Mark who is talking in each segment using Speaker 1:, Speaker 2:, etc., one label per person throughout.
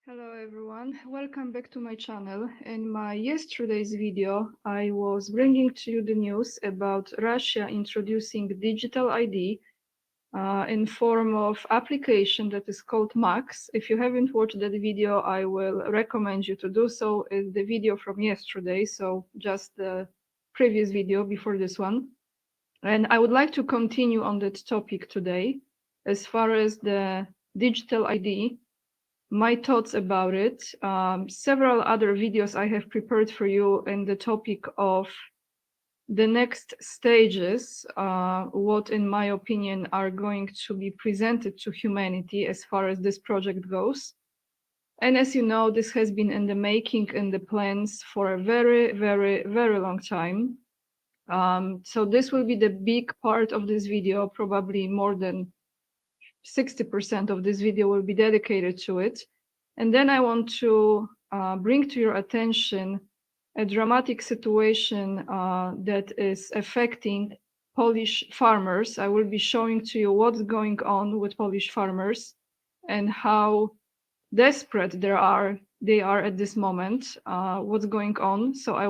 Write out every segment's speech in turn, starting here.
Speaker 1: Hello everyone, welcome back to my channel. In my yesterday's video, I was bringing to you the news about Russia introducing digital ID in form of application that is called Max. If you haven't watched that video, I will recommend you to do so. It's the video from yesterday, so just the previous video before this one. And I would like to continue on that topic today as far as the digital ID. My thoughts about it. Several other videos I have prepared for you in the topic of the next stages, what in my opinion are going to be presented to humanity as far as this project goes. And as you know, this has been in the making and the plans for a very, very, very long time. So this will be the big part of this video, probably more than 60% of this video will be dedicated to it. And then I want to bring to your attention a dramatic situation that is affecting Polish farmers. I will be showing to you what's going on with Polish farmers and how desperate they are at this moment, what's going on. So I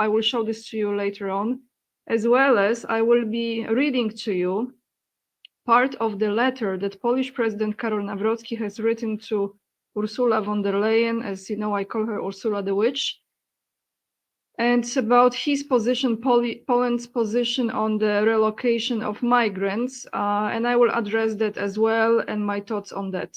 Speaker 1: will show this to you later on, as well as I will be reading to you part of the letter that Polish President Karol Nawrocki has written to Ursula von der Leyen. As you know, I call her Ursula the Witch. And it's about his position, Poland's position on the relocation of migrants. And I will address that as well and my thoughts on that.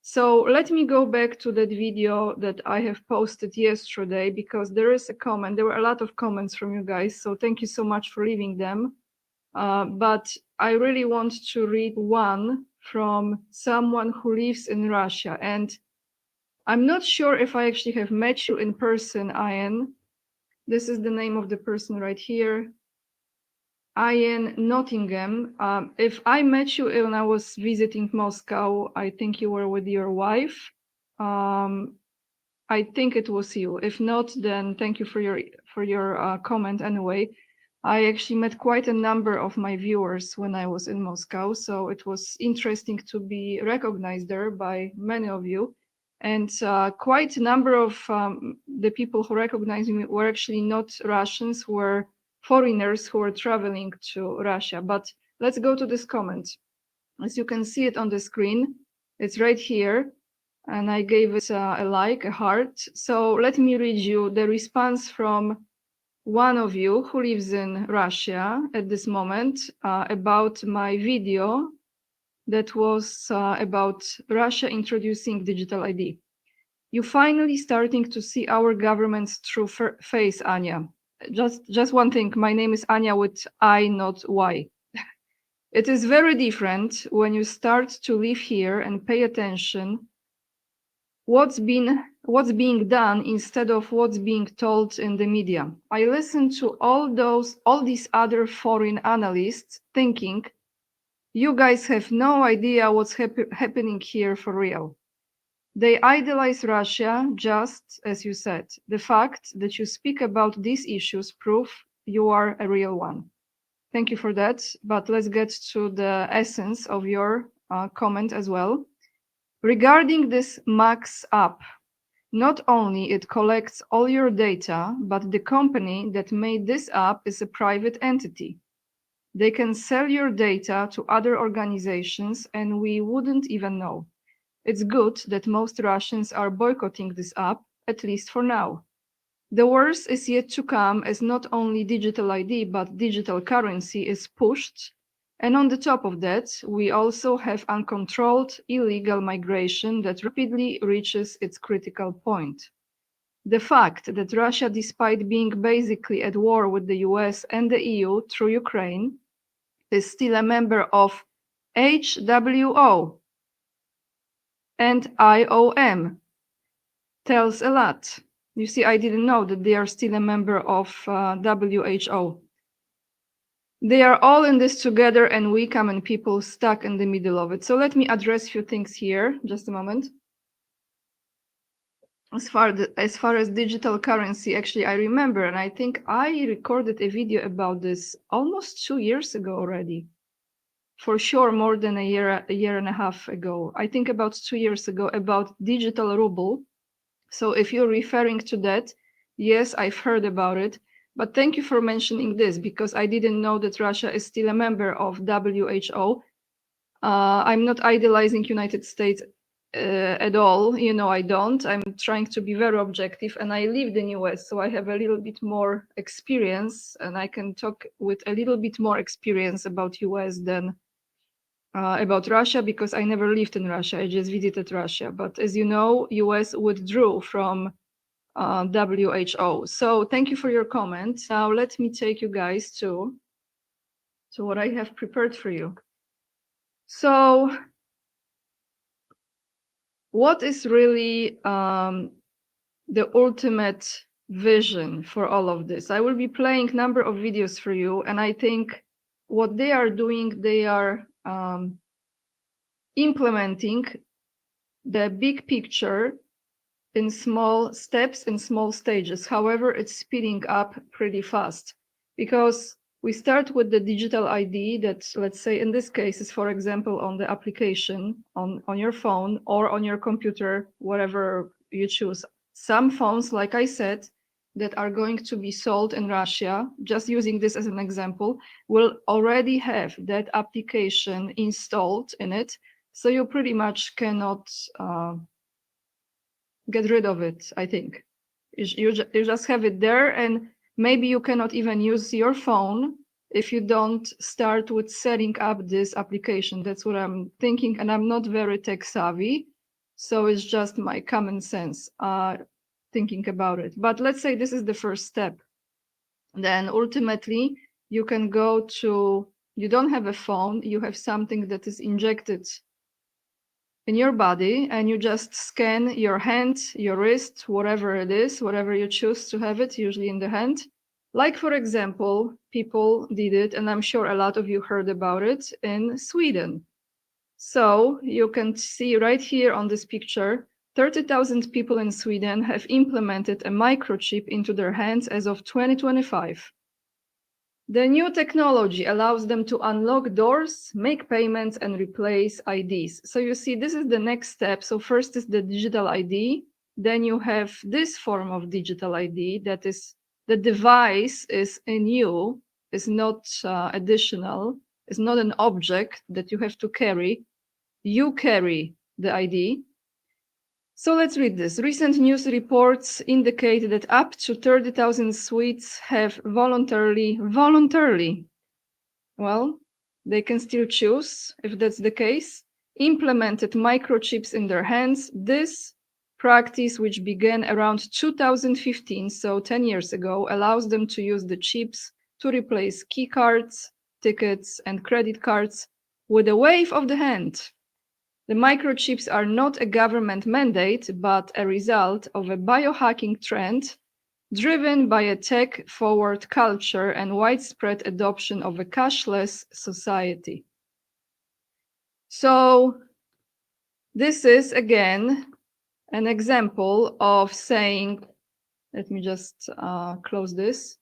Speaker 1: So let me go back to that video that I have posted yesterday, because there is a comment. There were a lot of comments from you guys, so thank you so much for leaving them. But I really want to read one from someone who lives in Russia. And I'm not sure if I actually have met you in person, Ian. This is the name of the person right here. Ian Nottingham. If I met you when I was visiting Moscow, I think you were with your wife. I think it was you. If not, then thank you for your comment anyway. I actually met quite a number of my viewers when I was in Moscow, so it was interesting to be recognized there by many of you. And quite a number of the people who recognized me were actually not Russians, were foreigners who were traveling to Russia. But let's go to this comment. As you can see it on the screen, it's right here. And I gave it a like, a heart. So let me read you the response from one of you who lives in Russia at this moment about my video that was about Russia introducing digital ID. You finally starting to see our government's true face, Anya. Just one thing, my name is Anya with I, not Y. It is very different when you start to live here and pay attention what's being done instead of what's being told in the media. I listen to all these other foreign analysts thinking, you guys have no idea what's happening here for real. They idolize Russia, just as you said. The fact that you speak about these issues prove you are a real one. Thank you for that, but let's get to the essence of your comment as well. Regarding this Max app, not only it collects all your data, but the company that made this app is a private entity. They can sell your data to other organizations and we wouldn't even know. It's good that most Russians are boycotting this app, at least for now. The worst is yet to come, as not only digital ID, but digital currency is pushed. And on the top of that, we also have uncontrolled illegal migration that rapidly reaches its critical point. The fact that Russia, despite being basically at war with the US and the EU through Ukraine, is still a member of HWO and IOM tells a lot. You see, I didn't know that they are still a member of WHO. They are all in this together and we common people stuck in the middle of it. So let me address a few things here, just a moment. As far as digital currency, actually, I remember, and I think I recorded a video about this almost 2 years ago already. for sure more than a year and a half ago. I think about 2 years ago, about digital ruble. So if you're referring to that, yes, I've heard about it. But thank you for mentioning this, because I didn't know that Russia is still a member of WHO. I'm not idolizing United States at all. You know, I don't. I'm trying to be very objective, and I lived in US, so I have a little bit more experience, and I can talk with a little bit more experience about US than about Russia, because I never lived in Russia. I just visited Russia. But as you know, US withdrew from WHO. So thank you for your comment. Now let me take you guys to what I have prepared for you. So what is really the ultimate vision for all of this? I will be playing a number of videos for you, and I think what they are doing, they are implementing the big picture in small steps, in small stages. However, it's speeding up pretty fast, because we start with the digital ID that, let's say in this case, is, for example, on the application on your phone or on your computer, whatever you choose. Some phones, like I said, that are going to be sold in Russia, just using this as an example, will already have that application installed in it. So you pretty much cannot get rid of it, I think. You just have it there, and maybe you cannot even use your phone if you don't start with setting up this application. That's what I'm thinking, and I'm not very tech savvy, so it's just my common sense thinking about it. But let's say this is the first step. Then ultimately, you can go to, you don't have a phone, you have something that is injected in your body, and you just scan your hand, your wrist, whatever it is, whatever you choose to have it, usually in the hand. Like, for example, people did it, and I'm sure a lot of you heard about it, in Sweden. So you can see right here on this picture, 30,000 people in Sweden have implemented a microchip into their hands as of 2025. The new technology allows them to unlock doors, make payments, and replace IDs. So you see, this is the next step. So first is the digital ID. Then you have this form of digital ID, that is, the device is in you, is not additional, is not an object that you have to carry. You carry the ID. So let's read this. Recent news reports indicate that up to 30,000 Swedes have voluntarily, well, they can still choose if that's the case, implemented microchips in their hands. This practice, which began around 2015, so 10 years ago, allows them to use the chips to replace key cards, tickets, and credit cards with a wave of the hand. The microchips are not a government mandate, but a result of a biohacking trend driven by a tech-forward culture and widespread adoption of a cashless society. So this is, again, an example of saying, let me just close this.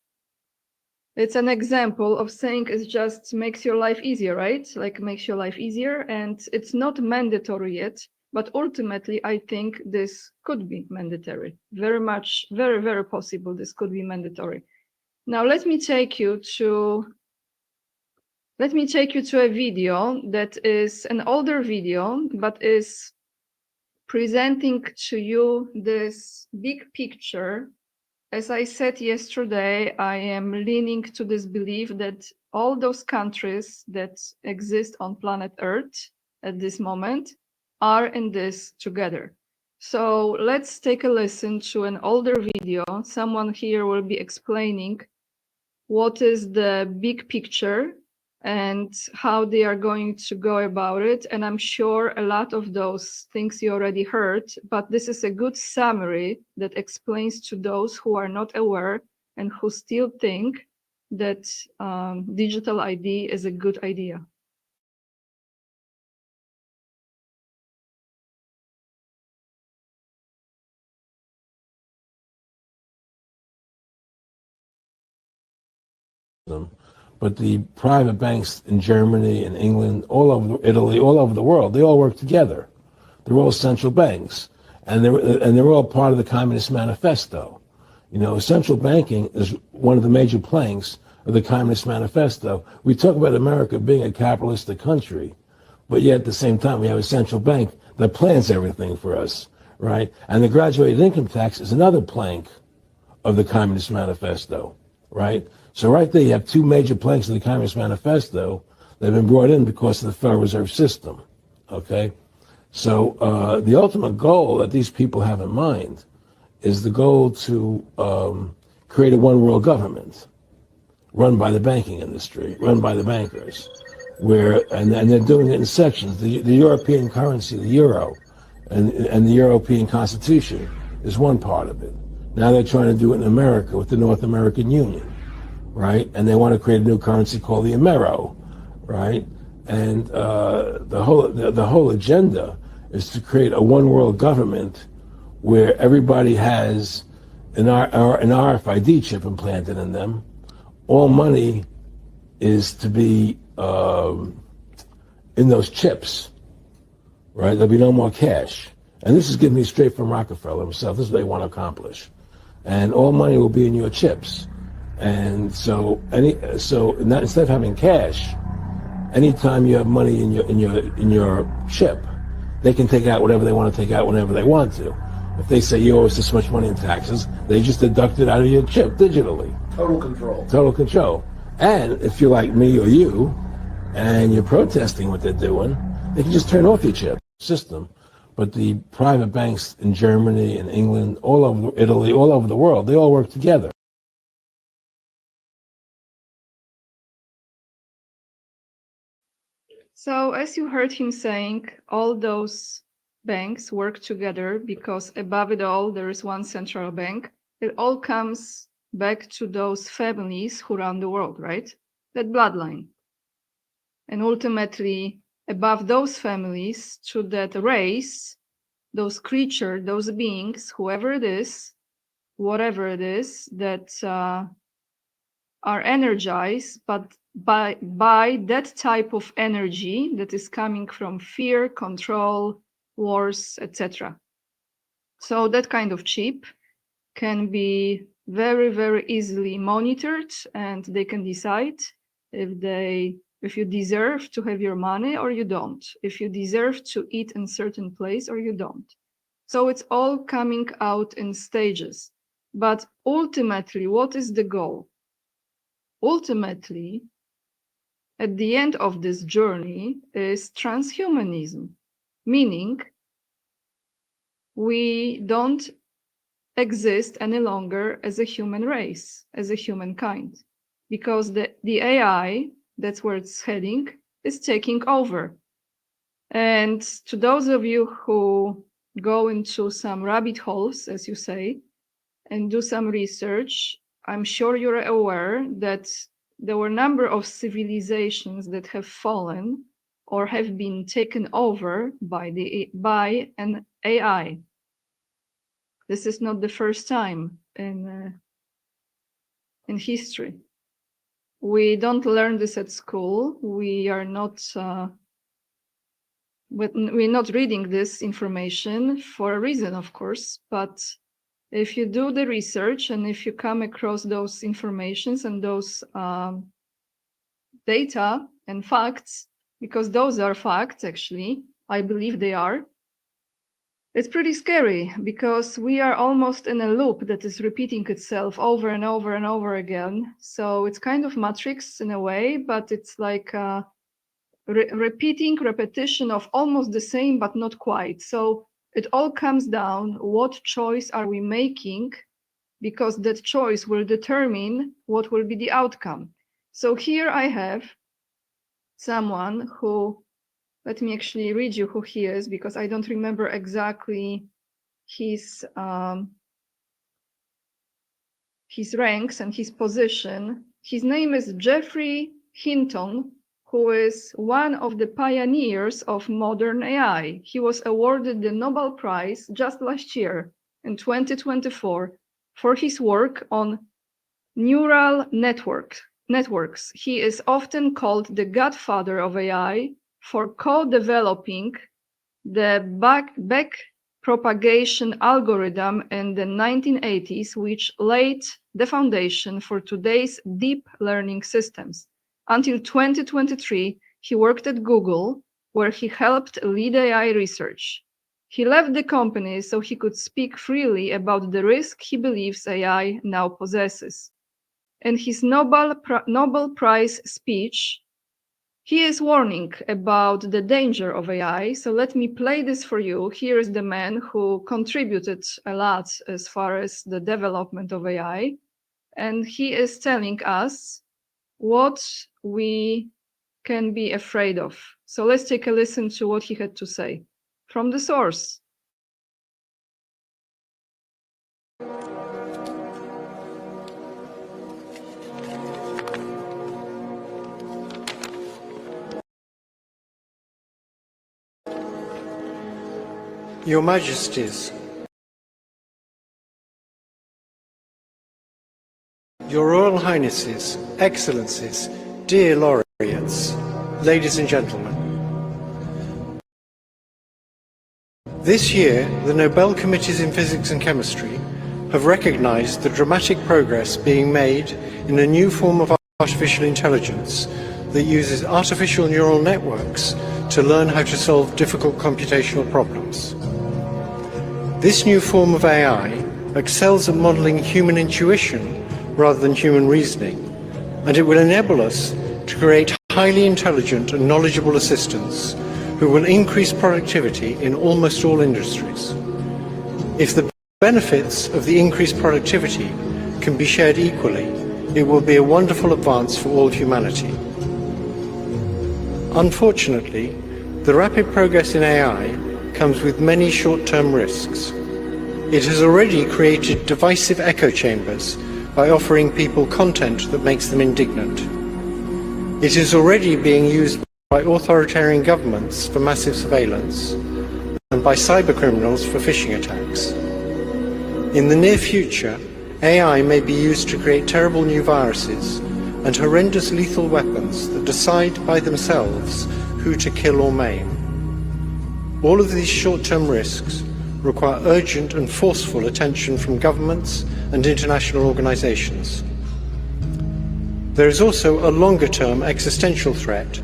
Speaker 1: It's an example of saying it just makes your life easier, right? Like, makes your life easier, and it's not mandatory yet, but ultimately I think this could be mandatory. Very much, very, very possible this could be mandatory. Now let me take you to a video that is an older video, but is presenting to you this big picture. As I said yesterday, I am leaning to this belief that all those countries that exist on planet Earth at this moment are in this together. So let's take a listen to an older video. Someone here will be explaining what is the big picture and how they are going to go about it. And I'm sure a lot of those things you already heard, but this is a good summary that explains to those who are not aware and who still think that digital ID is a good idea.
Speaker 2: but the private banks in Germany and England, all over Italy, all over the world, they all work together. They're all central banks, and they're all part of the Communist Manifesto. You know, central banking is one of the major planks of the Communist Manifesto. We talk about America being a capitalistic country, but yet at the same time we have a central bank that plans everything for us, right? And the graduated income tax is another plank of the Communist Manifesto, right? So right there you have two major planks of the Communist Manifesto that have been brought in because of the Federal Reserve System, okay? So the ultimate goal that these people have in mind is the goal to create a one world government run by the banking industry, run by the bankers, and they're doing it in sections. The European currency, the euro, and the European Constitution is one part of it. Now they're trying to do it in America with the North American Union, right? And they want to create a new currency called the Amero, right? And the whole agenda is to create a one world government where everybody has an RFID chip implanted in them. All money is to be in those chips, right? There'll be no more cash. And this is giving me straight from Rockefeller himself. This is what they want to accomplish. And all money will be in your chips. And so instead of having cash, anytime you have money in your chip, they can take out whatever they want to take out whenever they want to. If they say you owe us this much money in taxes, they just deduct it out of your chip digitally.
Speaker 3: Total control.
Speaker 2: Total control. And if you're like me or you, and you're protesting what they're doing, they can just turn off your chip system. But the private banks in Germany and England, all over Italy, all over the world, they all work together.
Speaker 1: So as you heard him saying, all those banks work together because above it all, there is one central bank. It all comes back to those families who run the world, right? That bloodline. And ultimately, above those families, to that race, those creatures, those beings, whoever it is, whatever it is, that are energized, but by that type of energy that is coming from fear, control, wars, etc. So that kind of chip can be very, very easily monitored, and they can decide if you deserve to have your money or you don't, if you deserve to eat in a certain place or you don't. So it's all coming out in stages. But ultimately, what is the goal? Ultimately, at the end of this journey is transhumanism, meaning we don't exist any longer as a human race, as a humankind, because the AI, that's where it's heading, is taking over. And to those of you who go into some rabbit holes, as you say, and do some research, I'm sure you're aware that there were a number of civilizations that have fallen or have been taken over by an AI. This is not the first time in history. We don't learn this at school. We're not reading this information for a reason, of course, but if you do the research and if you come across those informations and those data and facts, because those are facts, actually, I believe they are, it's pretty scary because we are almost in a loop that is repeating itself over and over and over again. So it's kind of Matrix in a way, but it's like a repetition of almost the same, but not quite. So it all comes down, what choice are we making? Because that choice will determine what will be the outcome. So here I have someone who, let me actually read you who he is, because I don't remember exactly his ranks and his position. His name is Jeffrey Hinton, who is one of the pioneers of modern AI. He was awarded the Nobel Prize just last year in 2024 for his work on neural networks. networks. He is often called the godfather of AI for co-developing the back propagation algorithm in the 1980s, which laid the foundation for today's deep learning systems. Until 2023, he worked at Google, where he helped lead AI research. He left the company so he could speak freely about the risk he believes AI now possesses. In his Nobel Prize speech, he is warning about the danger of AI. So let me play this for you. Here is the man who contributed a lot as far as the development of AI. And he is telling us what we can be afraid of. So let's take a listen to what he had to say from the source.
Speaker 3: Your Majesties, Your Royal Highnesses, Excellencies, dear laureates, ladies and gentlemen. This year, the Nobel Committees in Physics and Chemistry have recognized the dramatic progress being made in a new form of artificial intelligence that uses artificial neural networks to learn how to solve difficult computational problems. This new form of AI excels at modeling human intuition rather than human reasoning, and it will enable us to create highly intelligent and knowledgeable assistants who will increase productivity in almost all industries. If the benefits of the increased productivity can be shared equally, it will be a wonderful advance for all humanity. Unfortunately, the rapid progress in AI comes with many short-term risks. It has already created divisive echo chambers by offering people content that makes them indignant. It is already being used by authoritarian governments for massive surveillance and by cybercriminals for phishing attacks. In the near future, AI may be used to create terrible new viruses and horrendous lethal weapons that decide by themselves who to kill or maim. All of these short-term risks require urgent and forceful attention from governments and international organizations. There is also a longer-term existential threat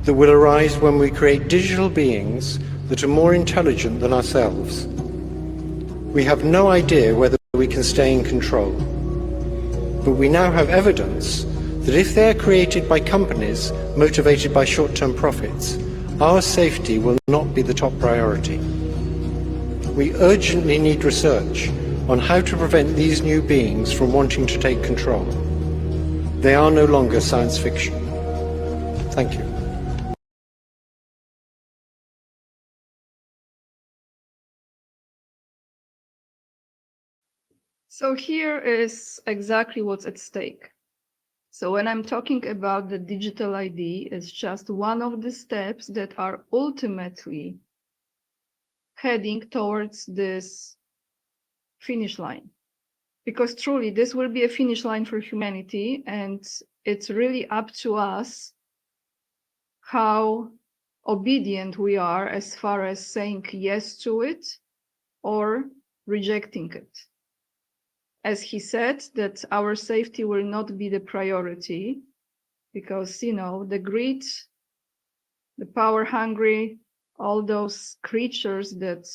Speaker 3: that will arise when we create digital beings that are more intelligent than ourselves. We have no idea whether we can stay in control, but we now have evidence that if they are created by companies motivated by short-term profits, our safety will not be the top priority. We urgently need research on how to prevent these new beings from wanting to take control. They are no longer science fiction. Thank you.
Speaker 1: So here is exactly what's at stake. So when I'm talking about the digital ID, it's just one of the steps that are ultimately heading towards this finish line. Because truly, this will be a finish line for humanity, and it's really up to us how obedient we are as far as saying yes to it or rejecting it. As he said, that our safety will not be the priority because, you know, the greed, the power hungry, all those creatures that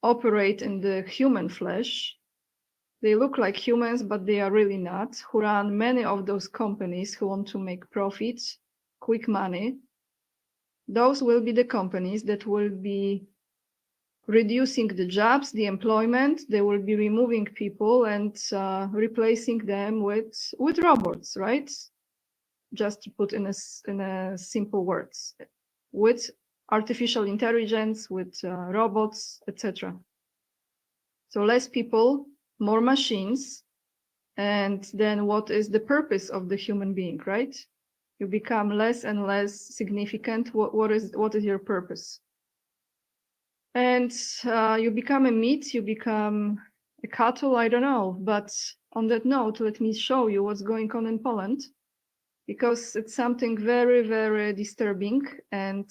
Speaker 1: operate in the human flesh, they look like humans, but they are really not, who run many of those companies who want to make profits, quick money. Those will be the companies that will be reducing the jobs, the employment. They will be removing people and replacing them with robots, right? Just to put in a simple words, with artificial intelligence, with robots, etc. So less people, more machines, and then what is the purpose of the human being, right? You become less and less significant. What is your purpose? And you become a meat, you become a cattle, I don't know, but on that note, let me show you what's going on in Poland, because it's something very, very disturbing. And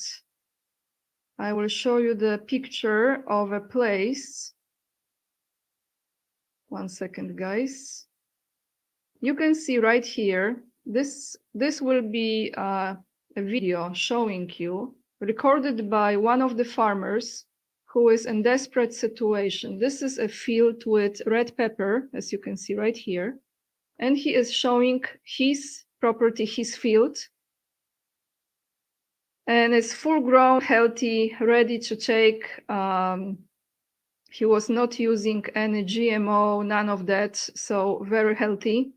Speaker 1: I will show you the picture of a place. 1 second, guys. You can see right here, this will be a video showing you, recorded by one of the farmers who is in desperate situation. This is a field with red pepper, as you can see right here. And he is showing his property, his field. And it's full grown, healthy, ready to take. He was not using any GMO, none of that, so very healthy.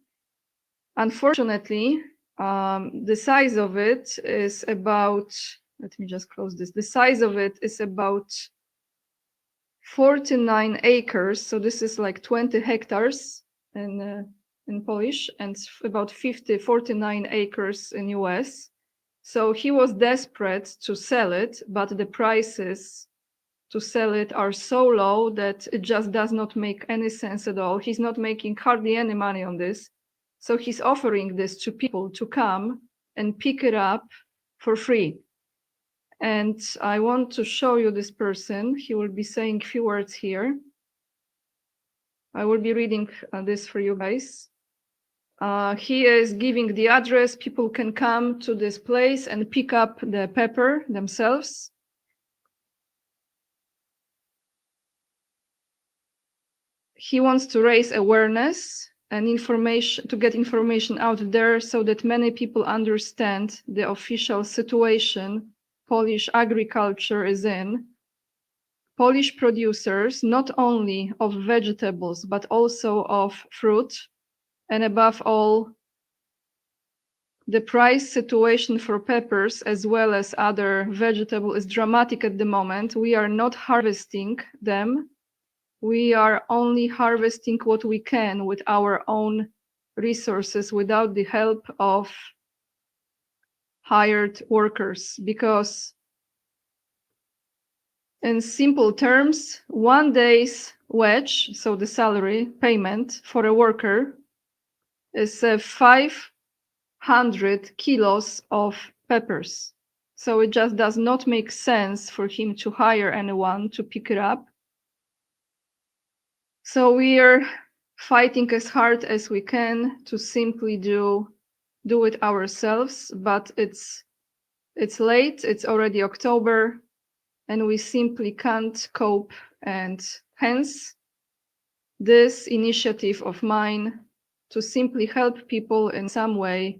Speaker 1: Unfortunately, the size of it is about, let me just close this. The size of it is about 49 acres. So this is like 20 hectares in Polish, and about 49 acres in US. So he was desperate to sell it, but the prices to sell it are so low that it just does not make any sense at all. He's not making hardly any money on this. So he's offering this to people to come and pick it up for free. And I want to show you this person. He will be saying a few words here. I will be reading this for you guys. He is giving the address. People can come to this place and pick up the pepper themselves. He wants to raise awareness and information, to get information out there so that many people understand the official situation Polish agriculture is in. Polish producers, not only of vegetables, but also of fruit, and above all, the price situation for peppers as well as other vegetables is dramatic at the moment. We are not harvesting them. We are only harvesting what we can with our own resources without the help of hired workers, because in simple terms, 1 day's wage, so the salary payment for a worker, is 500 kilos of peppers. So it just does not make sense for him to hire anyone to pick it up. So we are fighting as hard as we can to simply do it ourselves, but it's late, it's already October, and we simply can't cope. And hence this initiative of mine to simply help people in some way.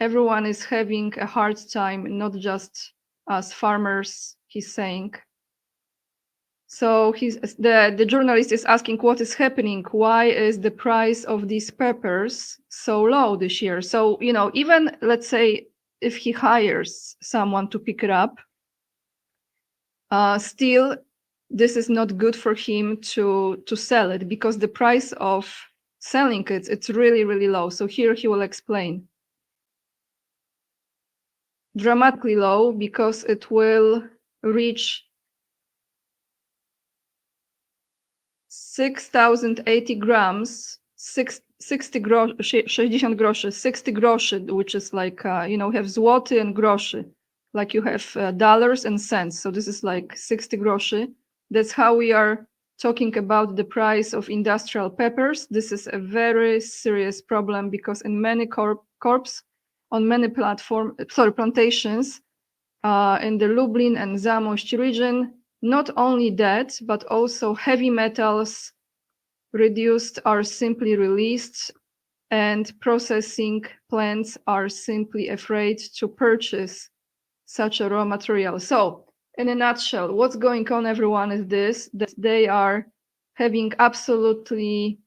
Speaker 1: Everyone is having a hard time, not just us farmers, he's saying. So the journalist is asking what is happening. Why is the price of these peppers so low this year? So, you know, even let's say if he hires someone to pick it up, still this is not good for him to sell it, because the price of selling it, it's really, really low. So here he will explain. Dramatically low, because it will reach 6,080 grams, 60 groszy, 60 groszy, 60 groszy, which is like, you know, have złoty and groszy, like you have dollars and cents. So this is like 60 groszy. That's how we are talking about the price of industrial peppers. This is a very serious problem, because in many corps, on many plantations in the Lublin and Zamość region, not only that, but also heavy metals reduced are simply released, and processing plants are simply afraid to purchase such a raw material. So in a nutshell, what's going on, everyone, is this, that they are having absolutely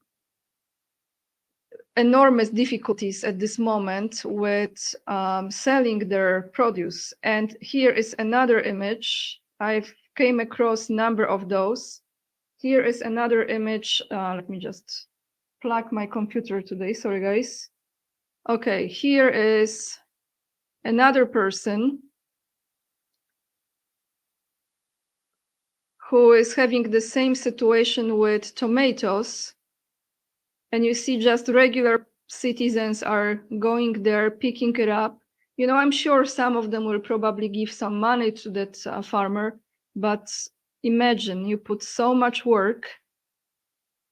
Speaker 1: enormous difficulties at this moment with selling their produce. And here is another image. I've came across a number of those. Here is another image. Let me just plug my computer today. Sorry, guys. Okay, here is another person who is having the same situation with tomatoes. and you see just regular citizens are going there, picking it up. You know, I'm sure some of them will probably give some money to that farmer, but imagine you put so much work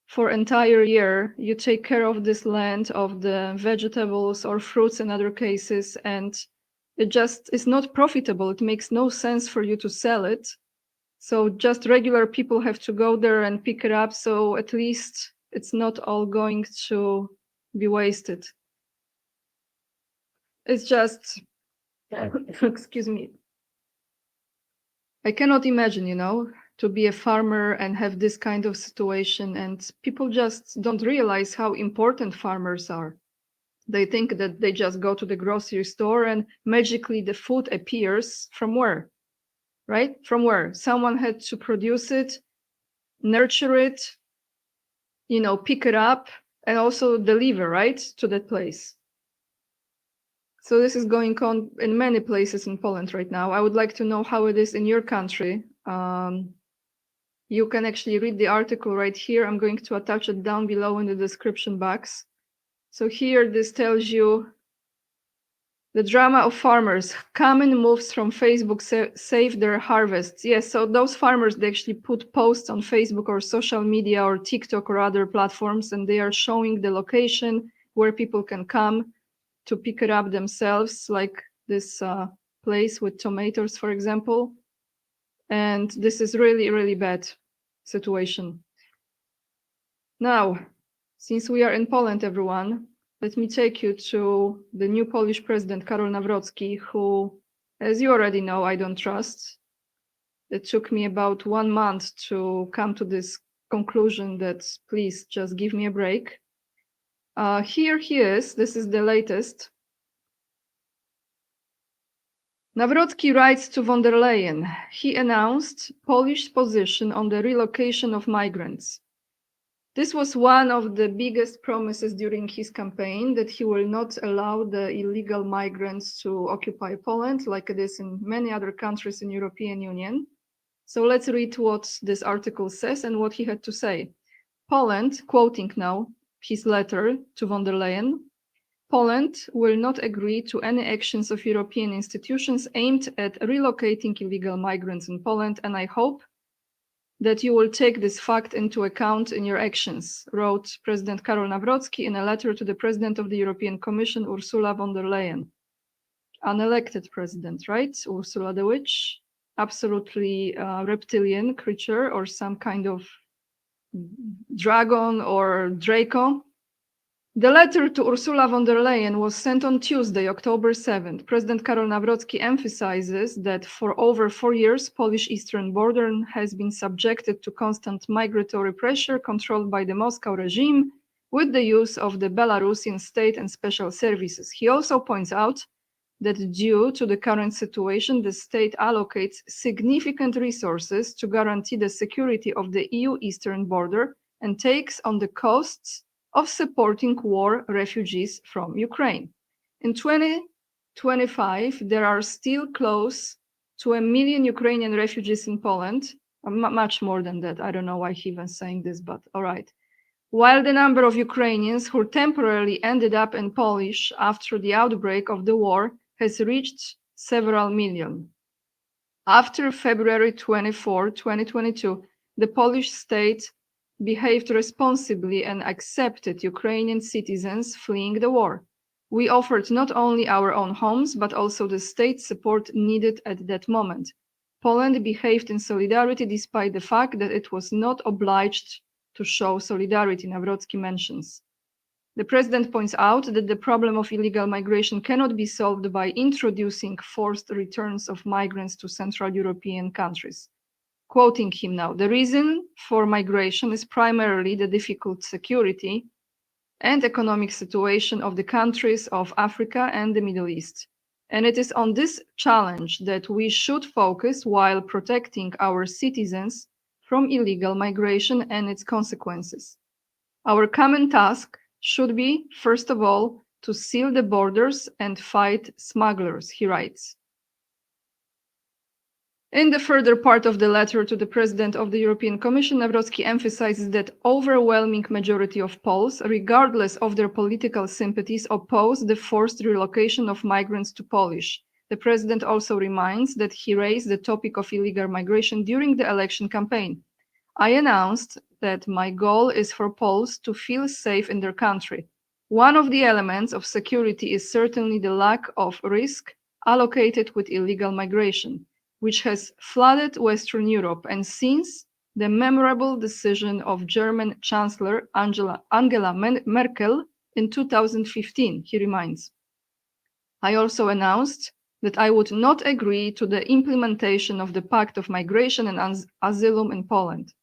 Speaker 1: for entire year, you take care of this land, of the vegetables or fruits in other cases, and it just is not profitable. It makes no sense for you to sell it. So just regular people have to go there and pick it up. So at least it's not all going to be wasted. It's just, excuse me. I cannot imagine, you know, to be a farmer and have this kind of situation, and people just don't realize how important farmers are. They think that they just go to the grocery store and magically the food appears from where, right? From where? Someone had to produce it, nurture it, you know, pick it up, and also deliver, right, to that place. So this is going on in many places in Poland right now. I would like to know how it is in your country. You can actually read the article right here. I'm going to attach it down below in the description box. So here this tells you the drama of farmers. Common moves from Facebook save their harvests. Yes, so those farmers, they actually put posts on Facebook or social media or TikTok or other platforms, and they are showing the location where people can come to pick it up themselves, like this place with tomatoes, for example. And this is really, really bad situation. Now, since we are in Poland, everyone, let me take you to the new Polish president, Karol Nawrocki, who, as you already know, I don't trust. It took me about 1 month to come to this conclusion that please just give me a break. Here he is. This is the latest. Nawrocki writes to von der Leyen. He announced Polish position on the relocation of migrants. This was one of the biggest promises during his campaign, that he will not allow the illegal migrants to occupy Poland like it is in many other countries in the European Union. So let's read what this article says and what he had to say. Poland, quoting now his letter to von der Leyen, Poland will not agree to any actions of European institutions aimed at relocating illegal migrants in Poland, and I hope that you will take this fact into account in your actions, wrote President Karol Nawrocki in a letter to the President of the European Commission, Ursula von der Leyen. Unelected president, right? Ursula the witch, absolutely reptilian creature or some kind of dragon or Draco. The letter to Ursula von der Leyen was sent on Tuesday, October 7th. President Karol Nawrocki emphasizes that for over 4 years, Polish eastern border has been subjected to constant migratory pressure controlled by the Moscow regime with the use of the Belarusian state and special services. He also points out that due to the current situation, the state allocates significant resources to guarantee the security of the EU eastern border and takes on the costs of supporting war refugees from Ukraine. In 2025, there are still close to 1 million Ukrainian refugees in Poland, much more than that. I don't know why he even saying this, but all right. While the number of Ukrainians who temporarily ended up in Polish after the outbreak of the war has reached several million. After February 24, 2022, the Polish state behaved responsibly and accepted Ukrainian citizens fleeing the war. We offered not only our own homes, but also the state support needed at that moment. Poland behaved in solidarity despite the fact that it was not obliged to show solidarity, Nawrocki mentions. The president points out that the problem of illegal migration cannot be solved by introducing forced returns of migrants to Central European countries. Quoting him now, the reason for migration is primarily the difficult security and economic situation of the countries of Africa and the Middle East. And it is on this challenge that we should focus while protecting our citizens from illegal migration and its consequences. Our common task should be, first of all, to seal the borders and fight smugglers, he writes. In the further part of the letter to the President of the European Commission, Nawrocki emphasizes that overwhelming majority of Poles, regardless of their political sympathies, oppose the forced relocation of migrants to Polish. The President also reminds that he raised the topic of illegal migration during the election campaign. I announced that my goal is for Poles to feel safe in their country. One of the elements of security is certainly the lack of risk allocated with illegal migration, which has flooded Western Europe, and since the memorable decision of German Chancellor Angela Merkel in 2015, he reminds. I also announced that I would not agree to the implementation of the Pact of Migration and Asylum in Poland.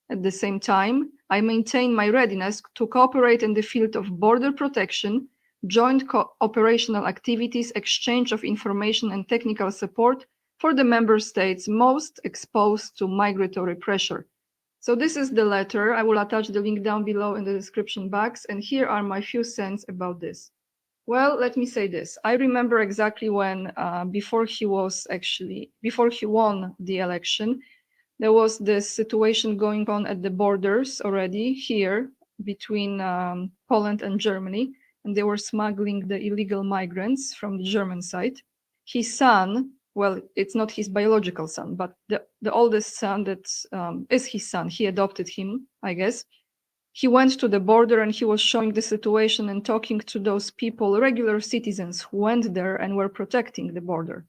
Speaker 1: At the same time, I maintain my readiness to cooperate in the field of border protection, joint operational activities, exchange of information and technical support for the member states most exposed to migratory pressure. So this is the letter. I will attach the link down below in the description box, and here are my few cents about this. Well, let me say this. I remember exactly when, before he won the election, there was this situation going on at the borders already here between Poland and Germany, and they were smuggling the illegal migrants from the German side. His son, well, it's not his biological son, but the oldest son that is his son, he adopted him, I guess. He went to the border and he was showing the situation and talking to those people, regular citizens who went there and were protecting the border.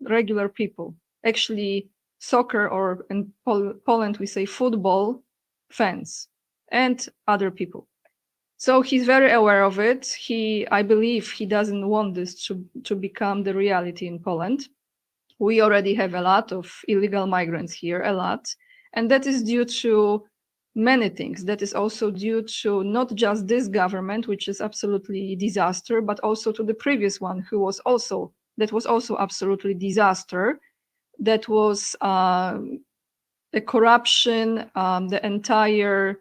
Speaker 1: Regular people. Actually, soccer, or in Poland we say football, fans and other people. So he's very aware of it. I believe he doesn't want this to become the reality in Poland. We already have a lot of illegal migrants here, a lot. And that is due to many things. That is also due to not just this government, which is absolutely a disaster, but also to the previous one, that was also absolutely disaster. That was the corruption, the entire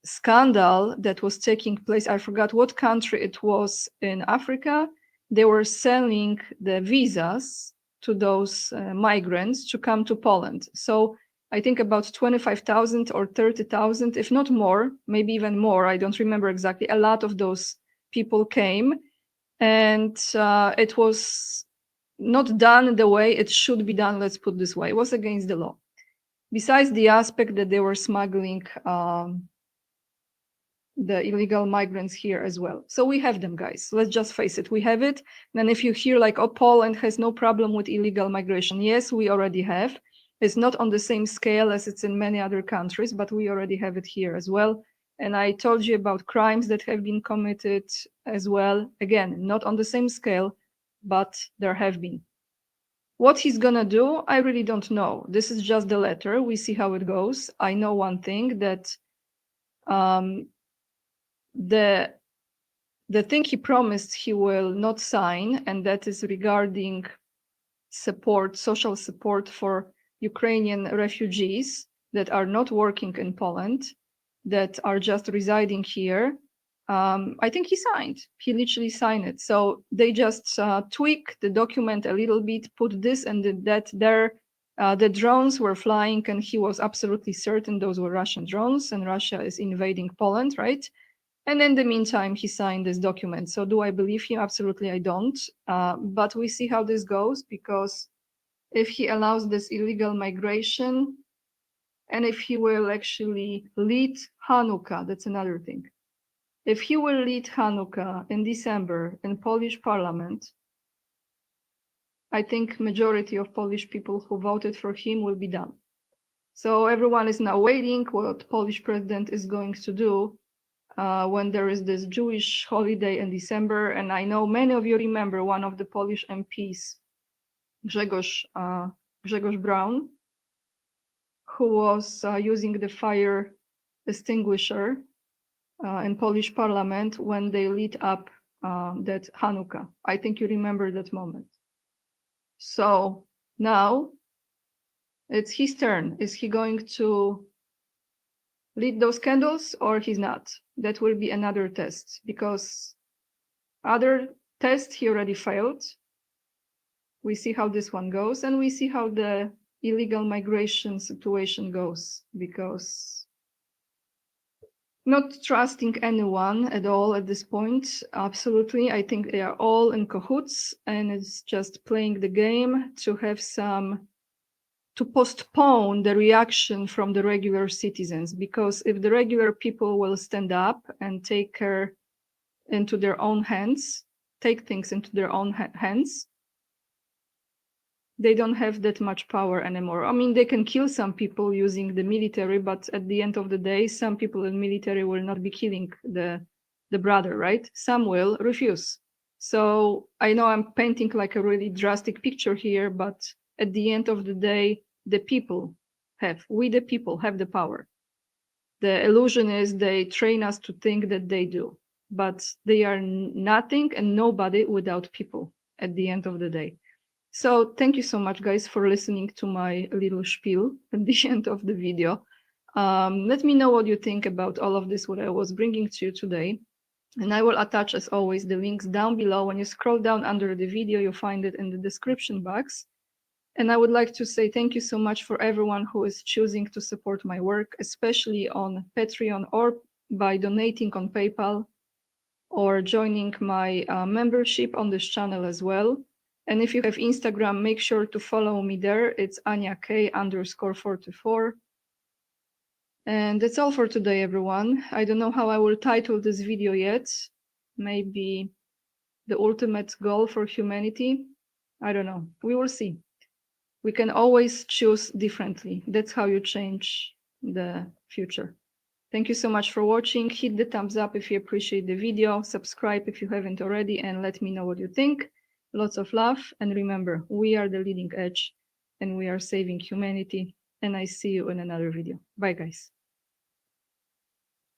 Speaker 1: scandal that was taking place. I forgot what country it was in Africa. They were selling the visas to those migrants to come to Poland. So I think about 25,000 or 30,000, if not more, maybe even more. I don't remember exactly. A lot of those people came, and it was not done the way it should be done. Let's put it this way. It was against the law. Besides the aspect that they were smuggling the illegal migrants here as well. So we have them, guys. Let's just face it. We have it. Then if you hear like, oh, Poland has no problem with illegal migration. Yes, we already have. It's not on the same scale as it's in many other countries, but we already have it here as well. And I told you about crimes that have been committed as well. Again, not on the same scale, but there have been. What he's gonna do, I really don't know. This is just the letter. We see how it goes. I know one thing, that the thing he promised he will not sign, and that is regarding support, social support for Ukrainian refugees that are not working in Poland, that are just residing here. I think he signed. He literally signed it. So they just tweak the document a little bit, put this and that there. The drones were flying, and he was absolutely certain those were Russian drones, and Russia is invading Poland, right? And in the meantime, he signed this document. So do I believe him? Absolutely, I don't. But we see how this goes, because if he allows this illegal migration, and if he will actually lead Hanukkah, that's another thing. If he will lead Hanukkah in December in Polish parliament, I think majority of Polish people who voted for him will be done. So everyone is now waiting what Polish president is going to do when there is this Jewish holiday in December. And I know many of you remember one of the Polish MPs, Grzegorz Braun, who was using the fire extinguisher in Polish parliament when they lit up that Hanukkah. I think you remember that moment. So now it's his turn. Is he going to lit those candles or he's not? That will be another test, because other test he already failed. We see how this one goes, and we see how the illegal migration situation goes, because not trusting anyone at all at this point. Absolutely. I think they are all in cahoots, and it's just playing the game to have to postpone the reaction from the regular citizens, because if the regular people will stand up and take care into their own hands, take things into their own hands, they don't have that much power anymore. I mean, they can kill some people using the military, but at the end of the day, some people in military will not be killing the brother, right? Some will refuse. So I know I'm painting like a really drastic picture here, but at the end of the day, we the people have the power. The illusion is they train us to think that they do, but they are nothing and nobody without people at the end of the day. So thank you so much, guys, for listening to my little spiel at the end of the video. Let me know what you think about all of this, what I was bringing to you today. And I will attach, as always, the links down below. When you scroll down under the video, you'll find it in the description box. And I would like to say thank you so much for everyone who is choosing to support my work, especially on Patreon or by donating on PayPal or joining my membership on this channel as well. And if you have Instagram, make sure to follow me there. It's AniaK_44. And that's all for today, everyone. I don't know how I will title this video yet. Maybe the ultimate goal for humanity. I don't know. We will see. We can always choose differently. That's how you change the future. Thank you so much for watching. Hit the thumbs up if you appreciate the video. Subscribe if you haven't already, and let me know what you think. Lots of love. And remember, we are the leading edge and we are saving humanity. And I see you in another video. Bye, guys.